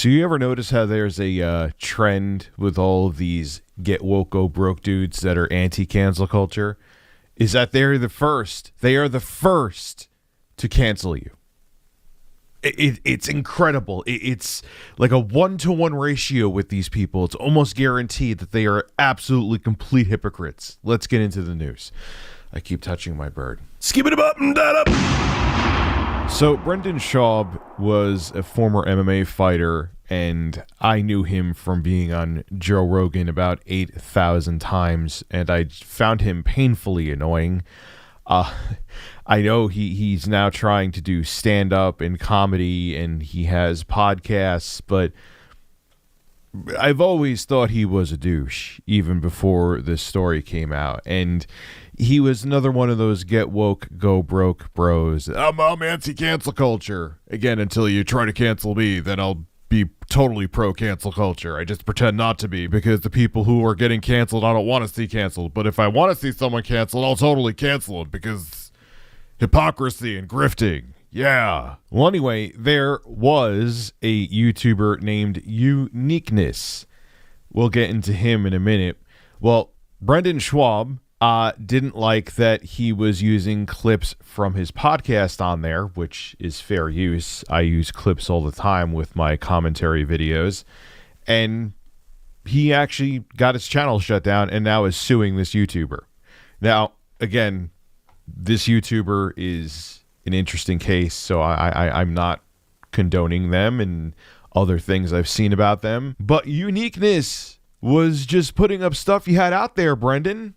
So you ever notice how there's a trend with all of these get woke, go broke dudes that are anti-cancel culture? Is that they're the first. They are the first to cancel you. It's incredible. It's like a 1-to-1 ratio with these people. It's almost guaranteed that they are absolutely complete hypocrites. Let's get into the news. I keep touching my bird. Skip it up and that up. So Brendan Schaub was a former MMA fighter, and I knew him from being on Joe Rogan about 8,000 times, and I found him painfully annoying. I know he's now trying to do stand-up and comedy, and he has podcasts, but I've always thought he was a douche, even before this story came out. And he was another one of those get woke, go broke bros. I'm anti-cancel culture. Again, until you try to cancel me, then I'll be totally pro-cancel culture. I just pretend not to be, because the people who are getting canceled, I don't want to see canceled. But if I want to see someone canceled, I'll totally cancel it, because hypocrisy and grifting. Yeah. Well, anyway, there was a YouTuber named Uniqueness. We'll get into him in a minute. Well, Brendan Schaub didn't like that he was using clips from his podcast on there, which is fair use. I use clips all the time with my commentary videos. And he actually got his channel shut down and now is suing this YouTuber. Now, again, this YouTuber is an interesting case, so I'm not condoning them and other things I've seen about them. But Uniqueness was just putting up stuff you had out there, Brendan.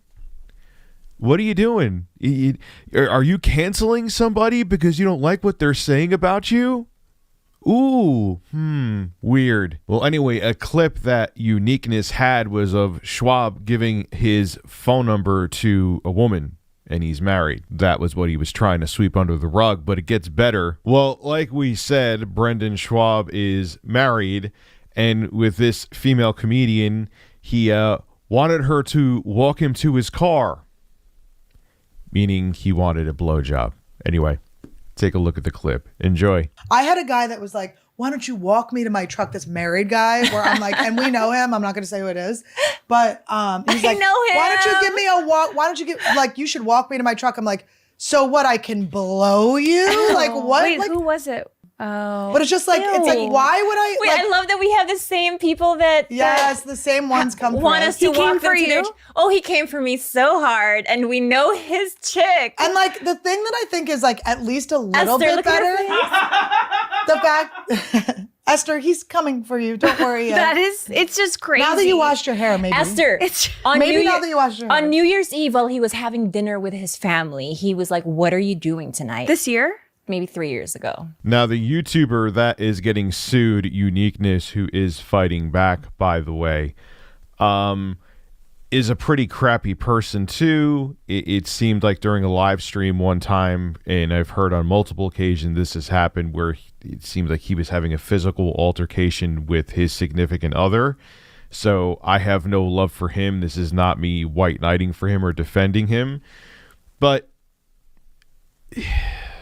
What are you doing? Are you canceling somebody because you don't like what they're saying about you? Ooh, weird. Well, anyway, a clip that Uniqueness had was of Schwab giving his phone number to a woman, and he's married. That was what he was trying to sweep under the rug, but it gets better. Well, like we said, Brendan Schwab is married, and with this female comedian, he wanted her to walk him to his car, meaning he wanted a blowjob. Anyway, take a look at the clip. Enjoy. I had a guy that was like, why don't you walk me to my truck? This married guy, where I'm like, and we know him. I'm not going to say who it is, but he's like, why don't you give me a walk? Why don't you you should walk me to my truck. I'm like, so what? I can blow you? Like what? Wait, like, who was it? Oh, but it's just like, it's like, why would I? Wait, I love that we have the same people that the same ones come want us to walk for you. Oh, he came for me so hard, and we know his chick. And like the thing that I think is like at least a little Esther, bit better. The fact, Esther, he's coming for you. Don't worry. It's just crazy. Now that you washed your hair, maybe. Esther, now that you washed your hair. On New Year's Eve, while he was having dinner with his family, he was like, "What are you doing tonight?" This year? Maybe 3 years ago. Now, the YouTuber that is getting sued, Uniqueness, who is fighting back, by the way, is a pretty crappy person, too. It seemed like during a live stream one time, and I've heard on multiple occasions this has happened, where it seems like he was having a physical altercation with his significant other. So I have no love for him. This is not me white knighting for him or defending him. But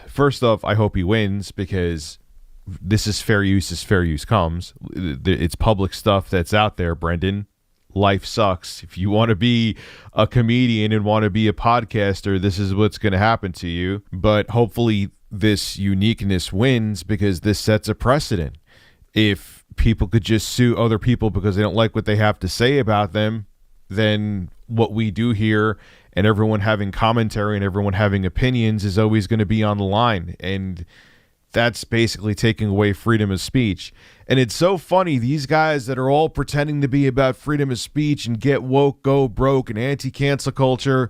first off, I hope he wins, because this is fair use as fair use comes. It's public stuff that's out there, Brendan. Life sucks. If you want to be a comedian and want to be a podcaster, this is what's going to happen to you. But hopefully this Uniqueness wins, because this sets a precedent. If people could just sue other people because they don't like what they have to say about them, then what we do here and everyone having commentary and everyone having opinions is always going to be on the line. And that's basically taking away freedom of speech. And it's so funny, these guys that are all pretending to be about freedom of speech and get woke, go broke, and anti-cancel culture,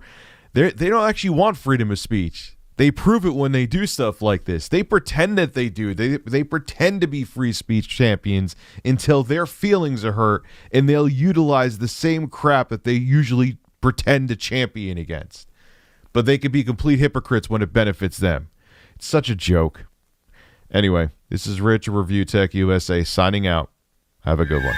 they don't actually want freedom of speech. They prove it when they do stuff like this. They pretend that they do. They pretend to be free speech champions until their feelings are hurt, and they'll utilize the same crap that they usually pretend to champion against. But they could be complete hypocrites when it benefits them. It's such a joke. Anyway, this is Rich of Review Tech USA signing out. Have a good one.